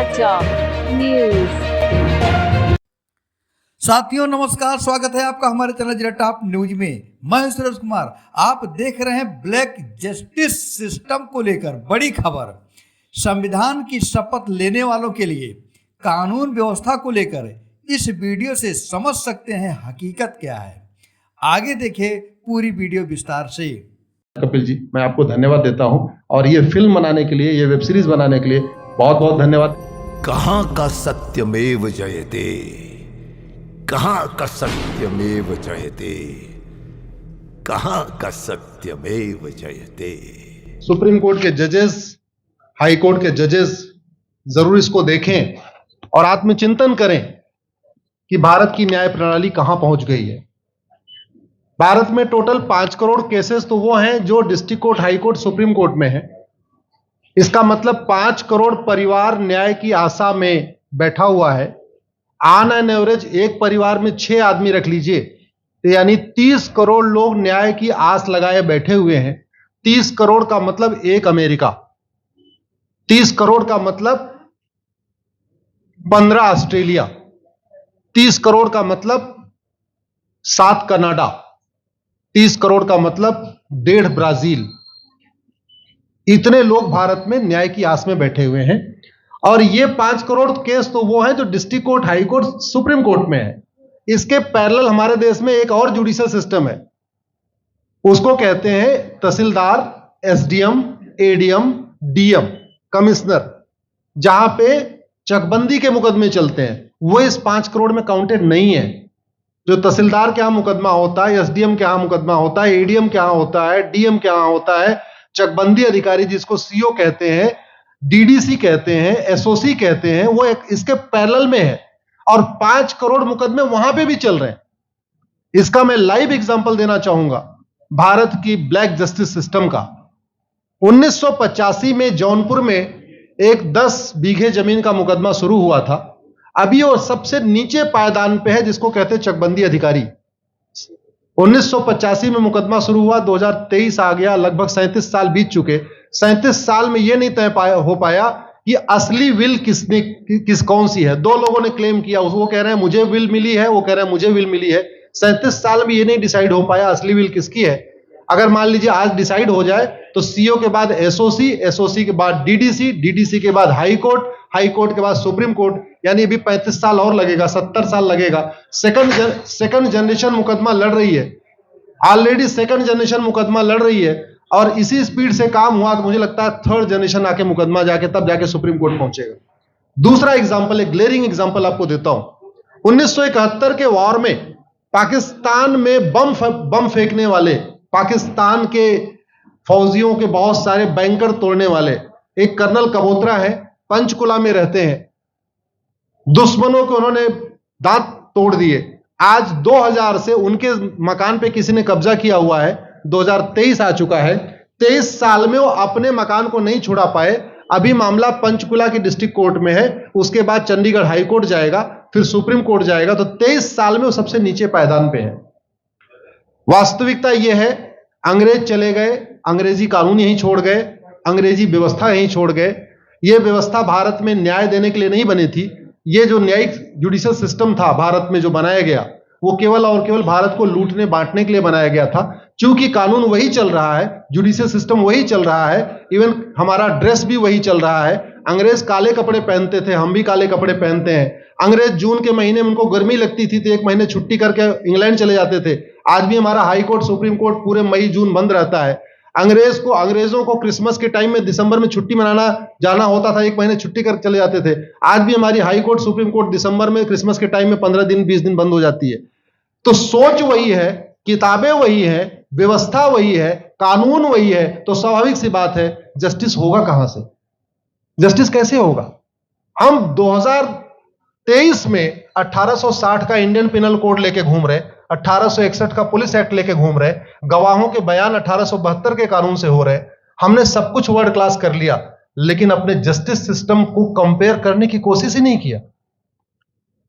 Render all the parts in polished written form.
चर्चा न्यूज। साथियों नमस्कार, स्वागत है आपका हमारे चैनल जिला टॉप न्यूज में। मैं हूं सुरेश कुमार। आप देख रहे हैं ब्लैक जस्टिस सिस्टम को लेकर बड़ी खबर। संविधान की शपथ लेने वालों के लिए कानून व्यवस्था को लेकर इस वीडियो से समझ सकते हैं हकीकत क्या है। आगे देखें पूरी वीडियो विस्तार से। कपिल जी, मैं आपको धन्यवाद देता हूं और ये फिल्म बनाने के लिए, ये वेब सीरीज बनाने के लिए बहुत बहुत धन्यवाद। कहां का सत्यमेव जयते, कहां का सत्यमेव जयते, कहां का सत्यमेव जयते। सुप्रीम कोर्ट के जजेस, हाई कोर्ट के जजेस जरूर इसको देखें और आत्मचिंतन करें कि भारत की न्याय प्रणाली कहां पहुंच गई है। भारत में टोटल 5 करोड़ केसेस तो वो हैं जो district court, high court, supreme court में है। इसका मतलब 5 करोड़ परिवार न्याय की आशा में बैठा हुआ है। ऑन एन एवरेज एक परिवार में 6 आदमी रख लीजिए, तो यानी 30 करोड़ लोग न्याय की आस लगाए बैठे हुए हैं। 30 करोड़ का मतलब एक अमेरिका, 30 करोड़ का मतलब 15 ऑस्ट्रेलिया, 30 करोड़ का मतलब 7 कनाडा, 30 करोड़ का मतलब 1.5 ब्राजील। इतने लोग भारत में न्याय की आस में बैठे हुए हैं। और ये 5 करोड़ केस तो वो हैं जो district court, high court, supreme court में है। इसके पैरेलल हमारे देश में एक और जुडिशियल सिस्टम है, उसको कहते हैं तहसीलदार, एसडीएम, एडीएम, डीएम, कमिश्नर, जहां पे चकबंदी के मुकदमे चलते हैं। वो इस 5 करोड़ में काउंटेड नहीं है। जो तहसीलदार के यहां मुकदमा होता है, एसडीएम के यहां मुकदमा होता है, एडीएम के यहां होता है, डीएम के यहां होता है, चकबंदी अधिकारी जिसको सीओ कहते हैं, डीडीसी कहते हैं, एसओसी कहते हैं, वो एक इसके पैरेलल में है। और 5 करोड़ मुकदमे वहां पे भी चल रहे हैं। इसका मैं लाइव एग्जांपल देना चाहूंगा भारत की ब्लैक जस्टिस सिस्टम का। 1985 में जौनपुर में एक 10 बीघे जमीन का मुकदमा शुरू हुआ था। अभी वो सबसे नीचे पायदान पे है, जिसको कहते हैं चकबंदी अधिकारी। 1985 में मुकदमा शुरू हुआ, 2023 आ गया, लगभग 37 साल बीत चुके। 37 साल में यह नहीं तय हो पाया कि असली विल कौन सी है। 2 लोगों ने क्लेम किया, वो कह रहे हैं मुझे विल मिली है, वो कह रहे हैं मुझे विल मिली है। 37 साल में यह नहीं डिसाइड हो पाया असली विल किसकी है। अगर मान लीजिए आज डिसाइड हो जाए तो सीओ के बाद एसओसी, एसओसी के बाद डीडीसी, डीडीसी के बाद हाई कोर्ट, हाई कोर्ट के बाद सुप्रीम कोर्ट, यानी अभी 35 साल और लगेगा, 70 साल लगेगा। सेकंड जनरेशन मुकदमा लड़ रही है, ऑलरेडी सेकंड जनरेशन मुकदमा लड़ रही है। और इसी स्पीड से काम हुआ तो मुझे लगता है थर्ड जनरेशन आके मुकदमा जाके तब जाके सुप्रीम कोर्ट पहुंचेगा। दूसरा एग्जांपल, एक ग्लेरिंग एग्जांपल आपको देता हूं। 1971 के वॉर में पाकिस्तान में बम फेंकने वाले, पाकिस्तान के फौजियों के बहुत सारे बैंकर तोड़ने वाले एक कर्नल कबोत्रा है, पंचकुला में रहते हैं। दुश्मनों को उन्होंने दांत तोड़ दिए। आज 2000 से उनके मकान पे किसी ने कब्जा किया हुआ है। 2023 आ चुका है, 23 साल में वो अपने मकान को नहीं छुड़ा पाए। अभी मामला पंचकुला की डिस्ट्रिक्ट कोर्ट में है, उसके बाद चंडीगढ़ हाई कोर्ट जाएगा, फिर सुप्रीम कोर्ट जाएगा। तो 23 साल में वो सबसे नीचे पायदान पे है। वास्तविकता यह है, अंग्रेज चले गए, अंग्रेजी कानून यहीं छोड़ गए, अंग्रेजी व्यवस्था यहीं छोड़ गए। यह व्यवस्था भारत में न्याय देने के लिए नहीं बनी थी। यह जो न्यायिक जुडिशियल सिस्टम था भारत में जो बनाया गया, वो केवल और केवल भारत को लूटने बांटने के लिए बनाया गया था। क्योंकि कानून वही चल रहा है, जुडिशियल सिस्टम वही चल रहा है, इवन हमारा ड्रेस भी वही चल रहा है। अंग्रेज काले कपड़े पहनते थे, हम भी काले कपड़े पहनते हैं। अंग्रेज जून के महीने में उनको गर्मी लगती थी तो 1 महीने छुट्टी करके इंग्लैंड चले जाते थे। आज भी हमारा हाई कोर्ट, सुप्रीम कोर्ट पूरे मई जून बंद रहता है। अंग्रेजों को क्रिसमस के टाइम में दिसंबर में छुट्टी मनाना जाना होता था, 1 महीने छुट्टी कर चले जाते थे। आज भी हमारी हाई कोर्ट, सुप्रीम कोर्ट दिसंबर में, क्रिसमस के टाइम में 15 दिन 20 दिन बंद हो जाती है। तो सोच वही है, किताबें वही है, व्यवस्था वही है, कानून वही है। तो स्वाभाविक सी बात है, जस्टिस होगा कहां से? जस्टिस कैसे होगा? हम 2023 में 1860 का इंडियन पिनल कोड लेके घूम रहे, 1861 का पुलिस एक्ट लेके घूम रहे, गवाहों के बयान 1872 के कानून से हो रहे। हमने सब कुछ वर्ल्ड क्लास कर लिया, लेकिन अपने जस्टिस सिस्टम को कंपेयर करने की कोशिश ही नहीं किया।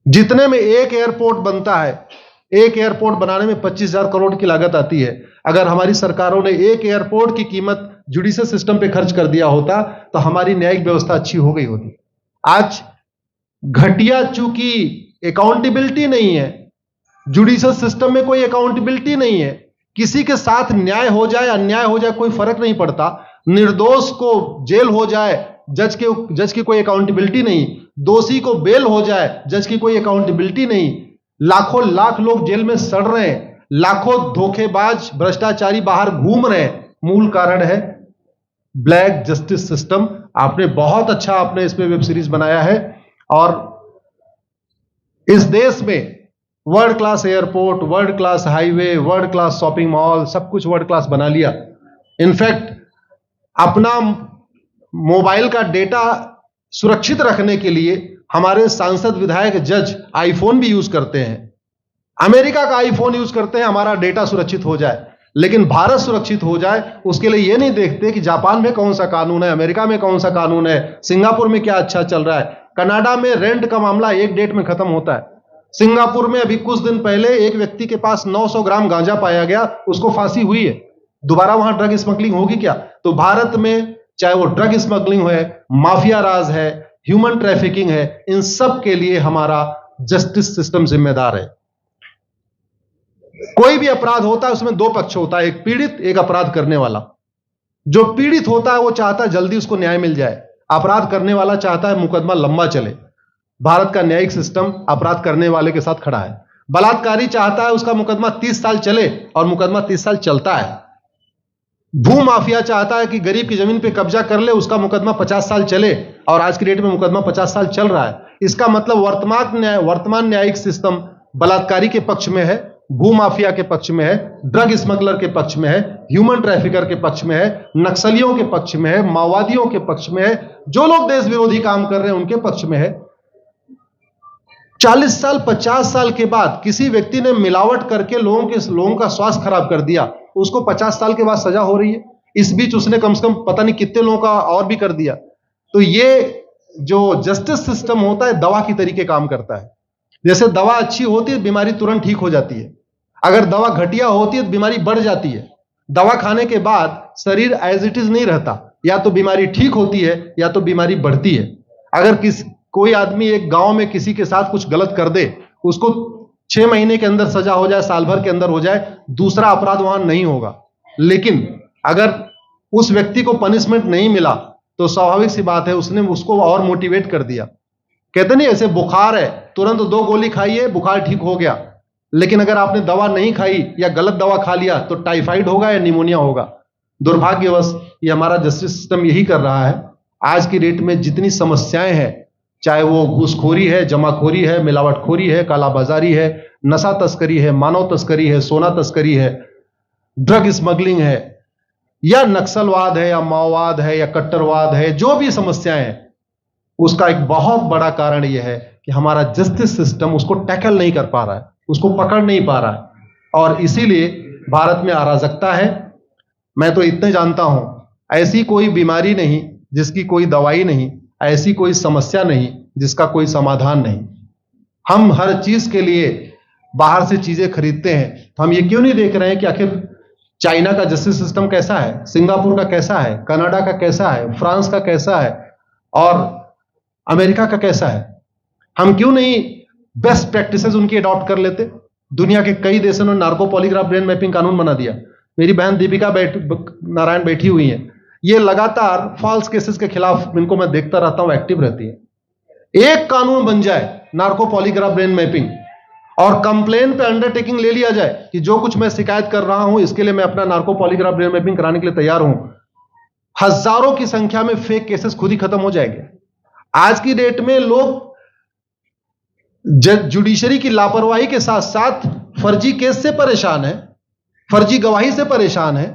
जितने में एक एयरपोर्ट बनता है, एक एयरपोर्ट बनाने में 25,000 करोड़ की लागत आती है। अगर हमारी सरकारों ने एक एयरपोर्ट की कीमत जुडिशियल सिस्टम पे खर्च कर दिया होता तो हमारी न्यायिक व्यवस्था अच्छी हो गई होती। आज घटिया, चूंकि अकाउंटेबिलिटी नहीं है, जुडिशियल सिस्टम में कोई अकाउंटेबिलिटी नहीं है, किसी के साथ न्याय हो जाए अन्याय हो जाए कोई फर्क नहीं पड़ता, निर्दोष को जेल हो जाए जज की कोई अकाउंटेबिलिटी नहीं, दोषी को बेल हो जाए जज की कोई अकाउंटेबिलिटी नहीं, लाखों लाख लोग जेल में सड़ रहे हैं, लाखों धोखेबाज भ्रष्टाचारी बाहर घूम रहे हैं। मूल कारण है ब्लैक जस्टिस सिस्टम। आपने बहुत अच्छा आपने इस पे वेब सीरीज बनाया है और इस देश में world class airport, world class highway, world class shopping mall, सब कुछ वर्ल्ड क्लास बना लिया। इनफैक्ट अपना मोबाइल का डेटा सुरक्षित रखने के लिए हमारे सांसद विधायक जज आईफोन भी यूज करते हैं, अमेरिका का आईफोन यूज करते हैं हमारा डेटा सुरक्षित हो जाए। लेकिन भारत सुरक्षित हो जाए उसके लिए यह नहीं देखते कि जापान में कौन सा कानून है, अमेरिका में कौन सा कानून है, सिंगापुर में क्या अच्छा चल रहा है। कनाडा में रेंट का मामला एक डेट में खत्म होता है। सिंगापुर में अभी कुछ दिन पहले एक व्यक्ति के पास 900 ग्राम गांजा पाया गया, उसको फांसी हुई है। दोबारा वहां ड्रग स्मगलिंग होगी क्या? तो भारत में चाहे वो ड्रग स्मगलिंग है, माफिया राज है, ह्यूमन ट्रैफिकिंग है, इन सब के लिए हमारा जस्टिस सिस्टम जिम्मेदार है। कोई भी अपराध होता है उसमें दो पक्ष होता है, एक पीड़ित, एक अपराध करने वाला। जो पीड़ित होता है वो चाहता है जल्दी उसको न्याय मिल जाए, अपराध करने वाला चाहता है मुकदमा लंबा चले। भारत का न्यायिक सिस्टम अपराध करने वाले के साथ खड़ा है। बलात्कारी चाहता है उसका मुकदमा 30 साल चले और मुकदमा 30 साल चलता है। भू माफिया चाहता है कि गरीब की जमीन पे कब्जा कर ले, उसका मुकदमा 50 साल चले और आज की डेट में मुकदमा 50 साल चल रहा है। इसका मतलब वर्तमान न्यायिक सिस्टम बलात्कारी के पक्ष में है, भू माफिया के पक्ष में है, ड्रग स्मगलर के पक्ष में है, ह्यूमन ट्रैफिकर के पक्ष में है, नक्सलियों के पक्ष में है, माओवादियों के पक्ष में है, जो लोग देश विरोधी काम कर रहे हैं उनके पक्ष में है। 40 साल 50 साल के बाद किसी व्यक्ति ने मिलावट करके लोगों का स्वास्थ्य खराब कर दिया, उसको 50 साल के बाद सजा हो रही है। इस बीच उसने कम से कम पता नहीं कितने लोगों का और भी कर दिया। तो ये जो जस्टिस सिस्टम होता है दवा की तरीके काम करता है। जैसे दवा अच्छी होती है बीमारी तुरंत ठीक हो जाती है, अगर दवा घटिया होती है तो बीमारी बढ़ जाती है। दवा खाने के बाद शरीर एज इट इज नहीं रहता, या तो बीमारी ठीक होती है या तो बीमारी बढ़ती है। अगर कोई आदमी एक गांव में किसी के साथ कुछ गलत कर दे, उसको 6 महीने के अंदर सजा हो जाए, साल भर के अंदर हो जाए, दूसरा अपराध वहां नहीं होगा। लेकिन अगर उस व्यक्ति को पनिशमेंट नहीं मिला तो स्वाभाविक सी बात है उसने उसको और मोटिवेट कर दिया। कहते नहीं ऐसे बुखार है, तुरंत 2 गोली खाइए बुखार ठीक हो गया, लेकिन अगर आपने दवा नहीं खाई या गलत दवा खा लिया तो टाइफाइड होगा या निमोनिया होगा। दुर्भाग्यवश ये हमारा जस्टिस सिस्टम यही कर रहा है। आज की डेट में जितनी समस्याएं हैं, चाहे वो घूसखोरी है, जमाखोरी है, मिलावटखोरी है, कालाबाजारी है, नशा तस्करी है, मानव तस्करी है, सोना तस्करी है, ड्रग स्मगलिंग है, या नक्सलवाद है, या माओवाद है, या कट्टरवाद है, जो भी समस्याएं हैं, उसका एक बहुत बड़ा कारण यह है कि हमारा जस्टिस सिस्टम उसको टैकल नहीं कर पा रहा है, उसको पकड़ नहीं पा रहा है। और इसीलिए भारत में अराजकता है। मैं तो इतने जानता हूं, ऐसी कोई बीमारी नहीं जिसकी कोई दवाई नहीं, ऐसी कोई समस्या नहीं जिसका कोई समाधान नहीं। हम हर चीज के लिए बाहर से चीजें खरीदते हैं, तो हम ये क्यों नहीं देख रहे हैं कि आखिर चाइना का जस्टिस सिस्टम कैसा है, सिंगापुर का कैसा है, कनाडा का कैसा है, फ्रांस का कैसा है और अमेरिका का कैसा है। हम क्यों नहीं बेस्ट प्रैक्टिसेस उनकी अडॉप्ट कर लेते। दुनिया के कई देशों ने नार्को पॉलीग्राफ ब्रेन मैपिंग कानून बना दिया। मेरी बहन दीपिका नारायण बैठी हुई है, ये लगातार फॉल्स केसेस के खिलाफ, इनको मैं देखता रहता हूं, एक्टिव रहती है। एक कानून बन जाए नार्को पॉलीग्राफ ब्रेन मैपिंग और कंप्लेन पे अंडरटेकिंग ले लिया जाए कि जो कुछ मैं शिकायत कर रहा हूं इसके लिए मैं अपना नार्को पॉलीग्राफ ब्रेन मैपिंग कराने के लिए तैयार हूं, हजारों की संख्या में फेक केसेस खुद ही खत्म हो जाएंगे। आज की डेट में लोग जुडिशरी की लापरवाही के साथ साथ फर्जी केस से परेशान है, फर्जी गवाही से परेशान है,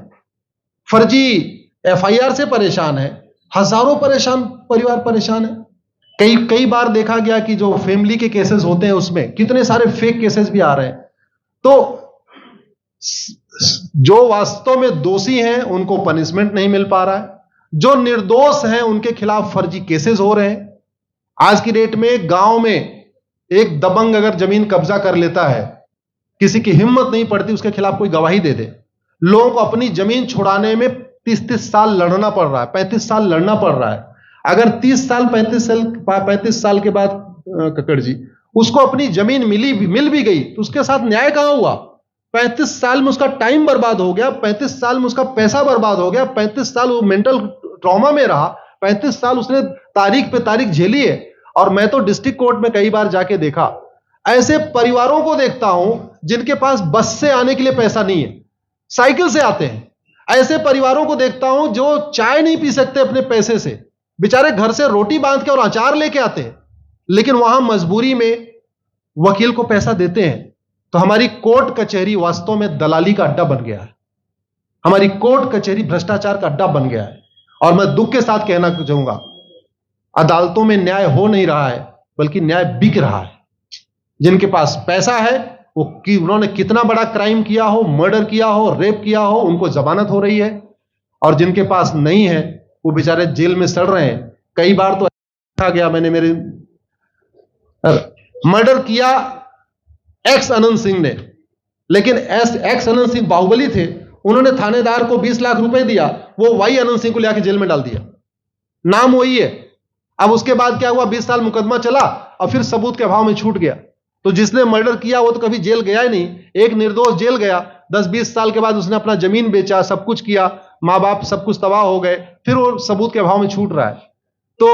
फर्जी एफआईआर से परेशान है, हजारों परिवार परेशान है। कई बार देखा गया कि जो फैमिली के केसेस होते हैं उसमें कितने सारे फेक केसेस भी आ रहे हैं। तो जो वास्तव में दोषी हैं उनको पनिशमेंट नहीं मिल पा रहा है, जो निर्दोष हैं उनके खिलाफ फर्जी केसेस हो रहे हैं। आज की डेट में गांव में एक दबंग अगर जमीन कब्जा कर लेता है, किसी की हिम्मत नहीं पड़ती उसके खिलाफ कोई गवाही दे दे। लोगों को अपनी जमीन छुड़ाने में 30-30 साल लड़ना पड़ रहा है, 35 साल लड़ना पड़ रहा है। अगर 30 साल 35 साल के बाद कक्कड़ जी उसको अपनी जमीन मिल भी गई तो उसके साथ न्याय कहां हुआ? 35 साल में उसका टाइम बर्बाद हो गया, 35 साल में उसका पैसा बर्बाद हो गया, 35 साल वो मेंटल ट्रॉमा में रहा, 35 साल उसने तारीख पे तारीख झेली है। और मैं तो डिस्ट्रिक्ट कोर्ट में कई बार जाके देखा, ऐसे परिवारों को देखता हूं जिनके पास बस से आने के लिए पैसा नहीं है, साइकिल से आते हैं। ऐसे परिवारों को देखता हूं जो चाय नहीं पी सकते अपने पैसे से, बेचारे घर से रोटी बांध के और अचार लेके आते हैं, लेकिन वहां मजबूरी में वकील को पैसा देते हैं। तो हमारी कोर्ट कचहरी वास्तव में दलाली का अड्डा बन गया है, हमारी कोर्ट कचहरी भ्रष्टाचार का अड्डा बन गया है। और मैं दुख के साथ कहना चाहूंगा, अदालतों में न्याय हो नहीं रहा है, बल्कि न्याय बिक रहा है। जिनके पास पैसा है वो उन्होंने कितना बड़ा क्राइम किया हो, मर्डर किया हो, रेप किया हो, उनको जमानत हो रही है, और जिनके पास नहीं है वो बेचारे जेल में सड़ रहे हैं। कई बार तो देखा गया, मैंने मेरे मर्डर किया एक्स अनंत सिंह ने, लेकिन एक्स अनंत सिंह बाहुबली थे, उन्होंने थानेदार को 20 लाख रुपए दिया, वो वाई अनंत सिंह को लेकर जेल में डाल दिया, नाम वही है। अब उसके बाद क्या हुआ, 20 साल मुकदमा चला और फिर सबूत के अभाव में छूट गया। तो जिसने मर्डर किया वो तो कभी जेल गया ही नहीं, एक निर्दोष जेल गया, 10-20 साल के बाद उसने अपना जमीन बेचा, सब कुछ किया, माँ बाप सब कुछ तबाह हो गए, फिर वो सबूत के अभाव में छूट रहा है। तो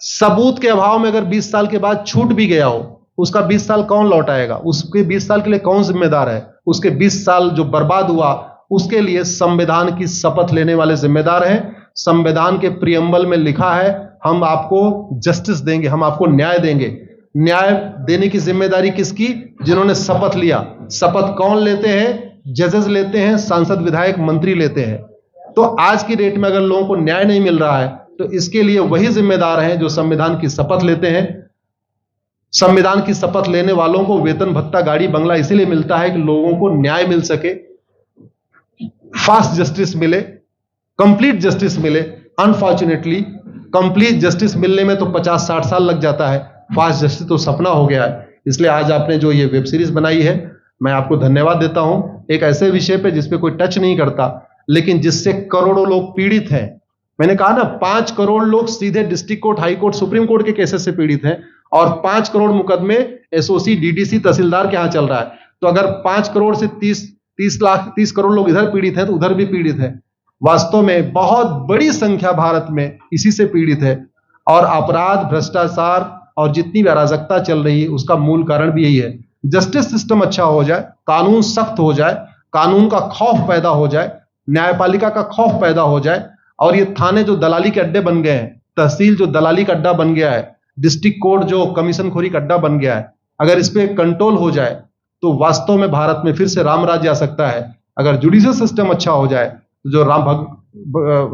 सबूत के अभाव में अगर 20 साल के बाद छूट भी गया हो, उसका 20 साल कौन लौटाएगा? उसके 20 साल के लिए कौन जिम्मेदार है? उसके 20 साल जो बर्बाद हुआ उसके लिए संविधान की शपथ लेने वाले जिम्मेदार हैं। संविधान के प्रियम्बल में लिखा है, हम आपको जस्टिस देंगे, हम आपको न्याय देंगे। न्याय देने की जिम्मेदारी किसकी? जिन्होंने शपथ लिया। शपथ कौन लेते हैं? जजेस लेते हैं, सांसद विधायक मंत्री लेते हैं। तो आज की डेट में अगर लोगों को न्याय नहीं मिल रहा है तो इसके लिए वही जिम्मेदार हैं जो संविधान की शपथ लेते हैं। संविधान की शपथ लेने वालों को वेतन भत्ता गाड़ी बंगला इसीलिए मिलता है कि लोगों को न्याय मिल सके, फास्ट जस्टिस मिले, कंप्लीट जस्टिस मिले। अनफॉर्चुनेटली कंप्लीट जस्टिस मिलने में तो 50-60 साल लग जाता है, फास्ट जस्टिस तो सपना हो गया है। इसलिए आज आपने जो ये वेब सीरीज बनाई है, मैं आपको धन्यवाद देता हूं। एक ऐसे विषय पे जिस पे कोई टच नहीं करता, लेकिन जिससे करोड़ों लोग पीड़ित हैं। मैंने कहा ना, 5 करोड़ लोग सीधे district court, high court, supreme court के केसेस से पीड़ित हैं, और 5 करोड़ मुकदमे एसओसी, डीडीसी, तहसीलदार के यहां चल रहा है। तो अगर 5 करोड़ से 30 करोड़ लोग इधर पीड़ित हैं तो उधर भी पीड़ित है। वास्तव में बहुत बड़ी संख्या भारत में इसी से पीड़ित है। और अपराध, भ्रष्टाचार और जितनी भी अराजकता चल रही है उसका मूल कारण भी यही है। जस्टिस सिस्टम अच्छा हो जाए, कानून सख्त हो जाए, कानून का खौफ पैदा हो जाए, न्यायपालिका का खौफ पैदा हो जाए, और ये थाने जो दलाली के अड्डे बन गए हैं, तहसील जो दलाली का अड्डा बन गया है, डिस्ट्रिक्ट कोर्ट जो कमीशन खोरी का अड्डा बन गया है, अगर इस पे कंट्रोल हो जाए तो वास्तव में भारत में फिर से राम राज्य आ सकता है। अगर जुडिशियल सिस्टम अच्छा हो जाए तो जो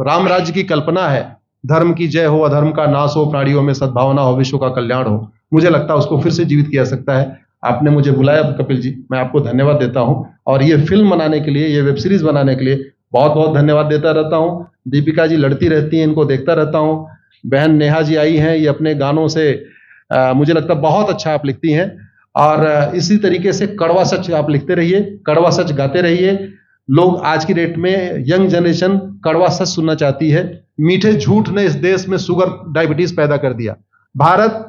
राम राज्य की कल्पना है, धर्म की जय हो, अधर्म का नाश हो, प्राणियों में सद्भावना हो, विश्व का कल्याण हो, मुझे लगता है उसको फिर से जीवित किया जा सकता है। आपने मुझे बुलाया कपिल जी, मैं आपको धन्यवाद देता हूं। और ये फिल्म बनाने के लिए, ये वेब सीरीज बनाने के लिए बहुत बहुत धन्यवाद देता रहता हूं। दीपिका जी लड़ती रहती हैं, इनको देखता रहता हूं। बहन नेहा जी आई हैं, ये अपने गानों से मुझे लगता है बहुत अच्छा आप लिखती हैं। और इसी तरीके से कड़वा सच आप लिखते रहिए, कड़वा सच गाते रहिए। लोग आज की डेट में, यंग जनरेशन कड़वा सच सुनना चाहती है। मीठे झूठ ने इस देश में शुगर, डायबिटीज पैदा कर दिया। भारत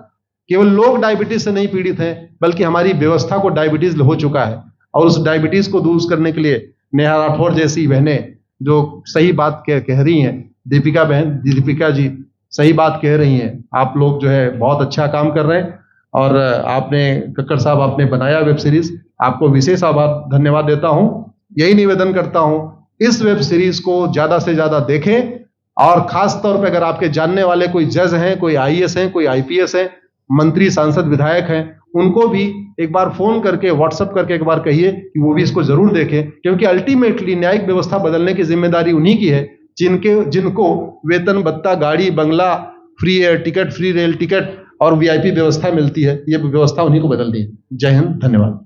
केवल लोग डायबिटीज से नहीं पीड़ित हैं, बल्कि हमारी व्यवस्था को डायबिटीज हो चुका है। और उस डायबिटीज को दूर करने के लिए नेहा राठौर जैसी बहनें जो सही बात कह रही हैं, दीपिका जी सही बात कह रही हैं। आप लोग जो है बहुत अच्छा काम कर रहे हैं। और आपने, कक्कड़ साहब, आपने बनाया वेब सीरीज, आपको विशेष आभार, धन्यवाद देता हूं। यही निवेदन करता हूं, इस वेब सीरीज को ज्यादा से ज्यादा देखें। और खास तौर पे अगर आपके जानने वाले कोई जज हैं, कोई आईएएस हैं, कोई आईपीएस हैं, मंत्री, सांसद, विधायक हैं, उनको भी एक बार फोन करके, व्हाट्सएप करके एक बार कहिए कि वो भी इसको जरूर देखें। क्योंकि अल्टीमेटली न्यायिक व्यवस्था बदलने की जिम्मेदारी उन्हीं की है जिनको वेतन भत्ता, गाड़ी बंगला, free air ticket, free rail ticket और वीआईपी व्यवस्था मिलती है। ये व्यवस्था उन्हीं को बदलनी है। जय हिंद, धन्यवाद।